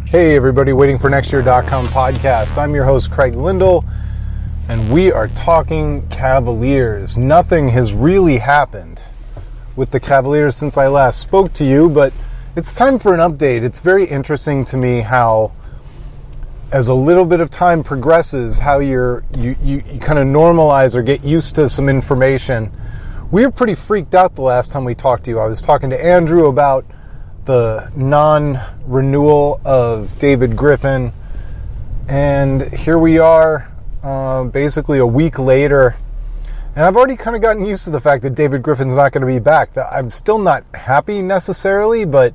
Hey everybody, Waiting for Next Year.com podcast. I'm your host Craig Lindell, and we are talking Cavaliers. Nothing has really happened with the Cavaliers since I last spoke to you, but it's time for an update. It's very interesting to me how, as a little bit of time progresses, how you kind of normalize or get used to some information. We were pretty freaked out the last time we talked to you. I was talking to Andrew about the non-renewal of David Griffin, and here we are basically a week later, and I've already kind of gotten used to the fact that David Griffin's not going to be back. I'm still not happy necessarily, but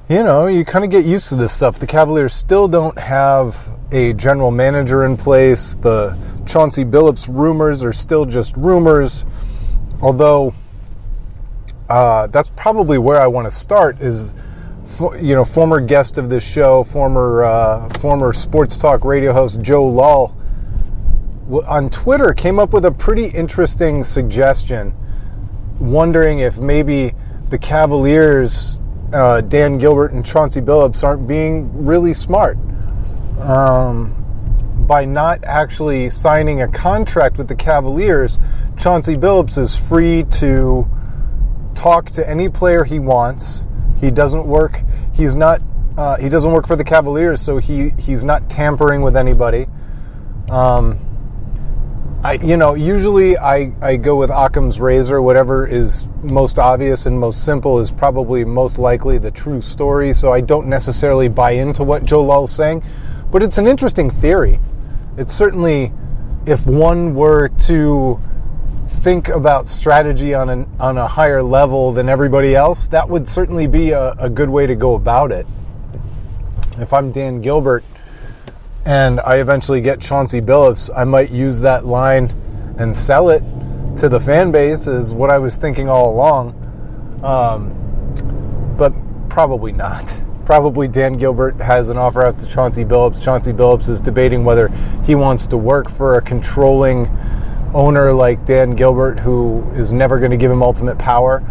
you know, you kind of get used to this stuff. The Cavaliers still don't have a general manager in place. The Chauncey Billups rumors are still just rumors, although that's probably where I want to start. Is, you know, former guest of this show, former sports talk radio host Joe Lull on Twitter came up with a pretty interesting suggestion, wondering if maybe the Cavaliers, Dan Gilbert and Chauncey Billups, aren't being really smart by not actually signing a contract with the Cavaliers. Chauncey Billups is free to talk to any player he wants. He doesn't work. He doesn't work for the Cavaliers, so he's not tampering with anybody. Usually I go with Occam's razor. Whatever is most obvious and most simple is probably most likely the true story. So I don't necessarily buy into what Joe Lull's saying, but it's an interesting theory. It's certainly, if one were to think about strategy on a higher level than everybody else, that would certainly be a good way to go about it. If I'm Dan Gilbert and I eventually get Chauncey Billups, I might use that line and sell it to the fan base, is what I was thinking all along. But probably not. Probably Dan Gilbert has an offer out to Chauncey Billups. Chauncey Billups is debating whether he wants to work for a controlling owner like Dan Gilbert, who is never going to give him ultimate power.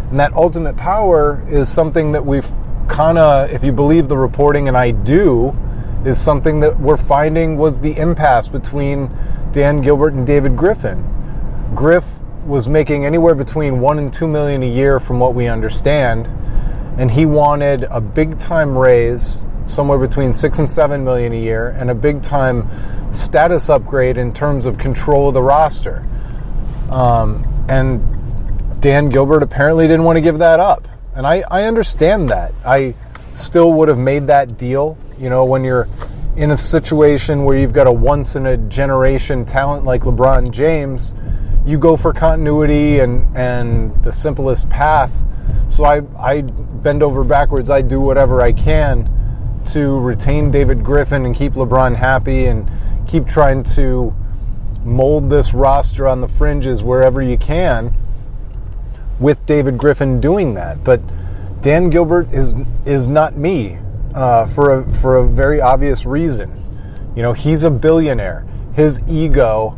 And that ultimate power is something that we've kind of, if you believe the reporting, and I do, is something that we're finding was the impasse between Dan Gilbert and David Griffin. Griff was making anywhere between $1 and $2 million a year from what we understand, and he wanted a big-time raise, somewhere between $6 and $7 million a year, and a big-time status upgrade in terms of control of the roster. And Dan Gilbert apparently didn't want to give that up. And I understand that. I still would have made that deal. You know, when you're in a situation where you've got a once-in-a-generation talent like LeBron James, you go for continuity and the simplest path. So I bend over backwards. I do whatever I can to retain David Griffin and keep LeBron happy and keep trying to mold this roster on the fringes wherever you can, with David Griffin doing that. But Dan Gilbert is not me for a very obvious reason. You know, he's a billionaire. His ego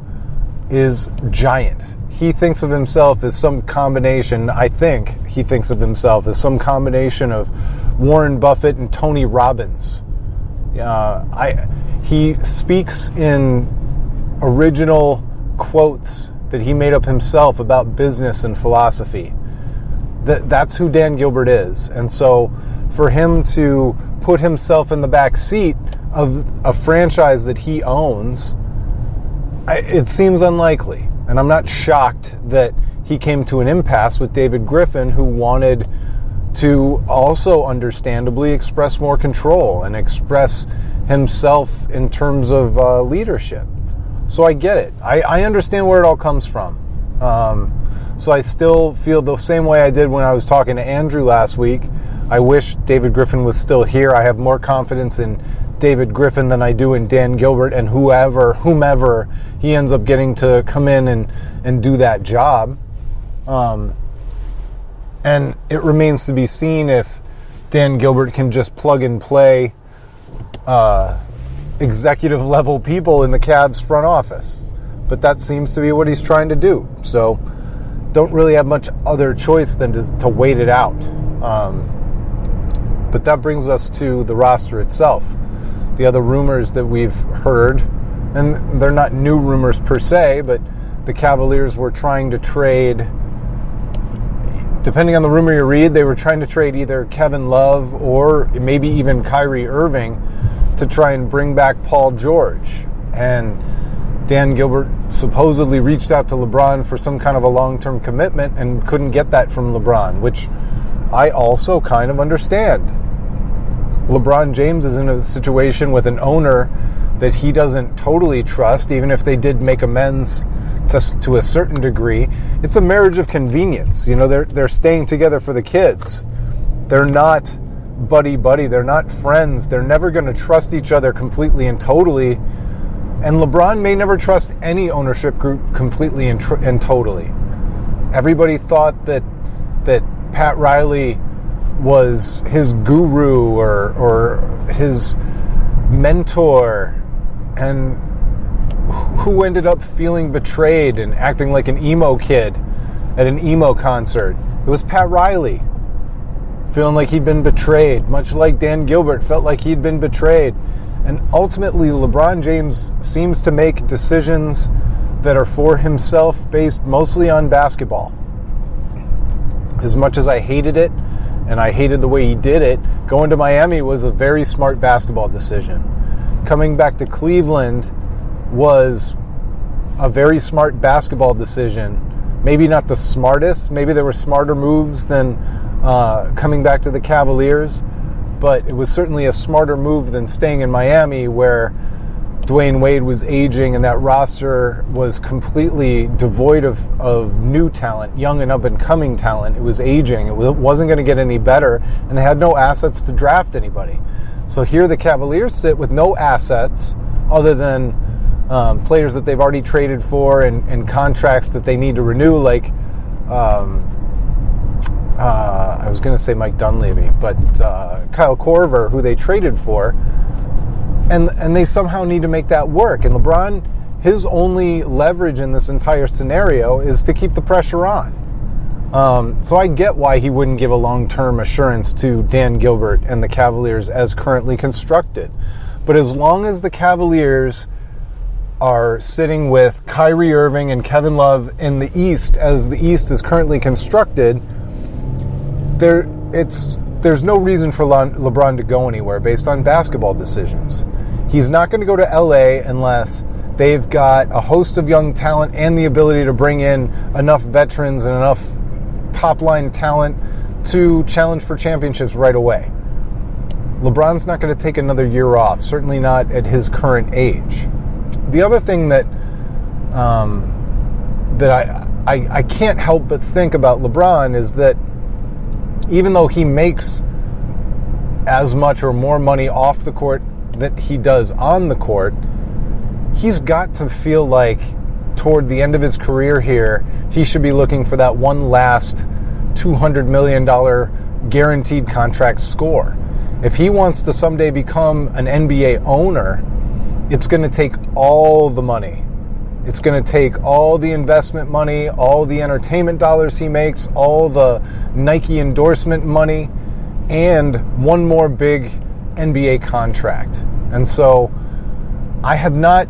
is giant. He thinks of himself as some combination, I think he thinks of himself as some combination of Warren Buffett and Tony Robbins. He speaks in original quotes that he made up himself about business and philosophy. That's who Dan Gilbert is. And so for him to put himself in the back seat of a franchise that he owns, it seems unlikely. And I'm not shocked that he came to an impasse with David Griffin, who wanted to also understandably express more control and express himself in terms of leadership. So I get it. I understand where it all comes from. So I still feel the same way I did when I was talking to Andrew last week. I wish David Griffin was still here. I have more confidence in David Griffin than I do in Dan Gilbert and whomever he ends up getting to come in and do that job. And it remains to be seen if Dan Gilbert can just plug and play executive level people in the Cavs front office. But that seems to be what he's trying to do. So don't really have much other choice than to wait it out. But that brings us to the roster itself. The other rumors that we've heard, and they're not new rumors per se, but the Cavaliers were trying to trade, depending on the rumor you read, they were trying to trade either Kevin Love or maybe even Kyrie Irving to try and bring back Paul George. And Dan Gilbert supposedly reached out to LeBron for some kind of a long-term commitment and couldn't get that from LeBron, which I also kind of understand. LeBron James is in a situation with an owner that he doesn't totally trust, even if they did make amends to a certain degree. It's a marriage of convenience. You know, they're staying together for the kids. They're not buddy-buddy. They're not friends. They're never going to trust each other completely and totally. And LeBron may never trust any ownership group completely and totally. Everybody thought that Pat Riley was his guru or his mentor, and who ended up feeling betrayed and acting like an emo kid at an emo concert? It was Pat Riley, feeling like he'd been betrayed, much like Dan Gilbert felt like he'd been betrayed. And ultimately, LeBron James seems to make decisions that are for himself, based mostly on basketball. As much as I hated it, and I hated the way he did it, going to Miami was a very smart basketball decision. Coming back to Cleveland was a very smart basketball decision. Maybe not the smartest. Maybe there were smarter moves than coming back to the Cavaliers, but it was certainly a smarter move than staying in Miami, where Dwayne Wade was aging and that roster was completely devoid of new talent, young and up-and-coming talent. It was aging. It wasn't going to get any better, and they had no assets to draft anybody. So here the Cavaliers sit with no assets other than players that they've already traded for and contracts that they need to renew, like I was going to say Mike Dunleavy, but Kyle Korver, who they traded for. And they somehow need to make that work. And LeBron, his only leverage in this entire scenario is to keep the pressure on. So I get why he wouldn't give a long-term assurance to Dan Gilbert and the Cavaliers as currently constructed. But as long as the Cavaliers are sitting with Kyrie Irving and Kevin Love in the East, as the East is currently constructed, there's no reason for LeBron to go anywhere based on basketball decisions. He's not going to go to LA unless they've got a host of young talent and the ability to bring in enough veterans and enough top-line talent to challenge for championships right away. LeBron's not going to take another year off, certainly not at his current age. The other thing that I can't help but think about LeBron is that even though he makes as much or more money off the court that he does on the court, he's got to feel like toward the end of his career here, he should be looking for that one last $200 million guaranteed contract score. If he wants to someday become an NBA owner, it's going to take all the money. It's going to take all the investment money, all the entertainment dollars he makes, all the Nike endorsement money, and one more big NBA contract. And so I have not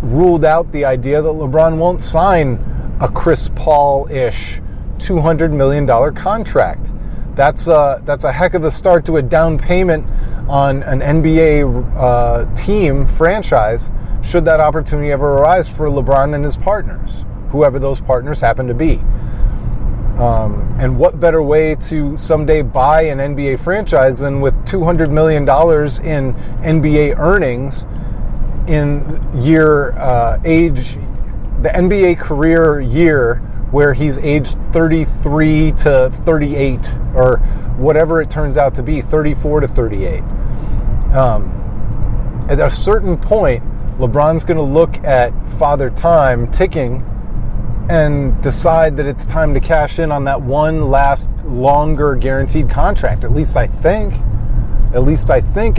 ruled out the idea that LeBron won't sign a Chris Paul-ish $200 million contract. That's a heck of a start to a down payment on an NBA team franchise, should that opportunity ever arise for LeBron and his partners, whoever those partners happen to be. And what better way to someday buy an NBA franchise than with $200 million in NBA earnings in the NBA career year, where he's aged 33 to 38, or whatever it turns out to be, 34 to 38. At a certain point, LeBron's going to look at Father Time ticking and decide that it's time to cash in on that one last longer guaranteed contract. At least I think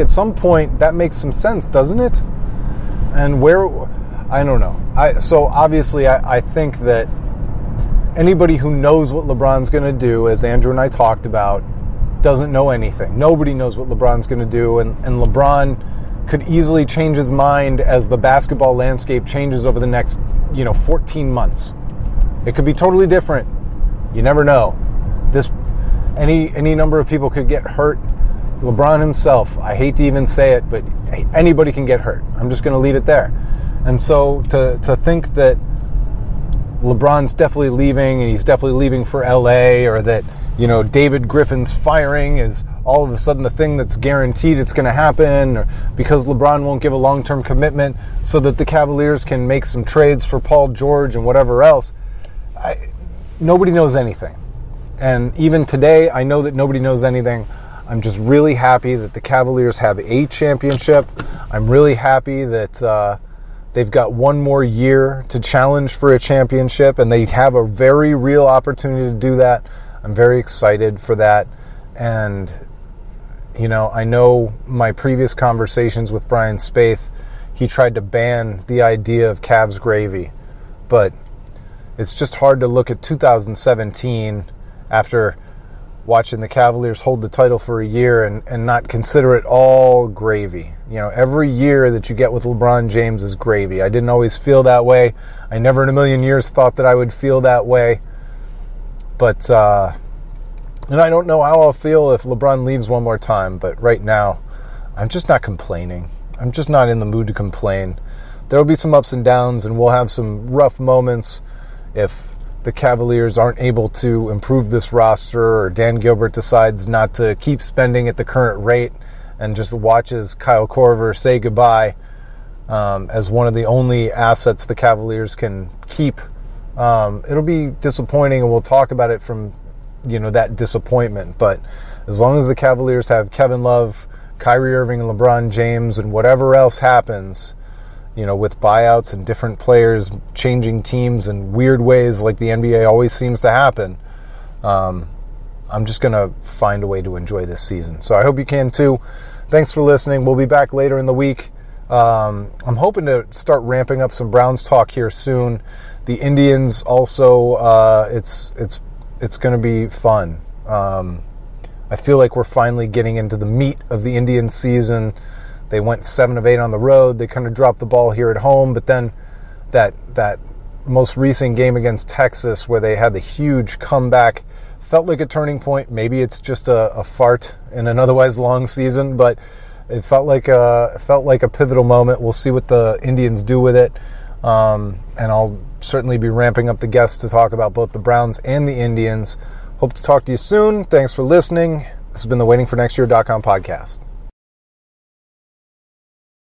at some point that makes some sense, doesn't it? And I don't know. So obviously I think that anybody who knows what LeBron's going to do, as Andrew and I talked about, doesn't know anything. Nobody knows what LeBron's going to do, and LeBron could easily change his mind as the basketball landscape changes over the next, 14 months. It could be totally different. You never know. Any number of people could get hurt. LeBron himself, I hate to even say it, but anybody can get hurt. I'm just going to leave it there. And so to think that LeBron's definitely leaving and he's definitely leaving for LA, or that, David Griffin's firing is all of a sudden the thing that's guaranteed it's going to happen, or because LeBron won't give a long-term commitment so that the Cavaliers can make some trades for Paul George and whatever else. Nobody knows anything. And even today, I know that nobody knows anything. I'm just really happy that the Cavaliers have a championship. I'm really happy that they've got one more year to challenge for a championship, and they have a very real opportunity to do that. I'm very excited for that. And, I know my previous conversations with Brian Spaeth, he tried to ban the idea of Cavs gravy. But it's just hard to look at 2017 after watching the Cavaliers hold the title for a year and not consider it all gravy. Every year that you get with LeBron James is gravy. I didn't always feel that way. I never in a million years thought that I would feel that way. But, and I don't know how I'll feel if LeBron leaves one more time, but right now, I'm just not complaining. I'm just not in the mood to complain. There'll be some ups and downs, and we'll have some rough moments if the Cavaliers aren't able to improve this roster, or Dan Gilbert decides not to keep spending at the current rate and just watches Kyle Korver say goodbye as one of the only assets the Cavaliers can keep. It'll be disappointing, and we'll talk about it from, that disappointment. But as long as the Cavaliers have Kevin Love, Kyrie Irving, and LeBron James, and whatever else happens, with buyouts and different players changing teams in weird ways like the NBA always seems to happen, I'm just going to find a way to enjoy this season. So I hope you can too. Thanks for listening. We'll be back later in the week. I'm hoping to start ramping up some Browns talk here soon. The Indians also, it's going to be fun. I feel like we're finally getting into the meat of the Indian season. They went 7 of 8 on the road. They kind of dropped the ball here at home, but then that most recent game against Texas, where they had the huge comeback, felt like a turning point. Maybe it's just a fart in an otherwise long season, but it felt like a pivotal moment. We'll see what the Indians do with it, and I'll certainly be ramping up the guests to talk about both the Browns and the Indians. Hope to talk to you soon. Thanks for listening. This has been the WaitingForNextYear.com podcast.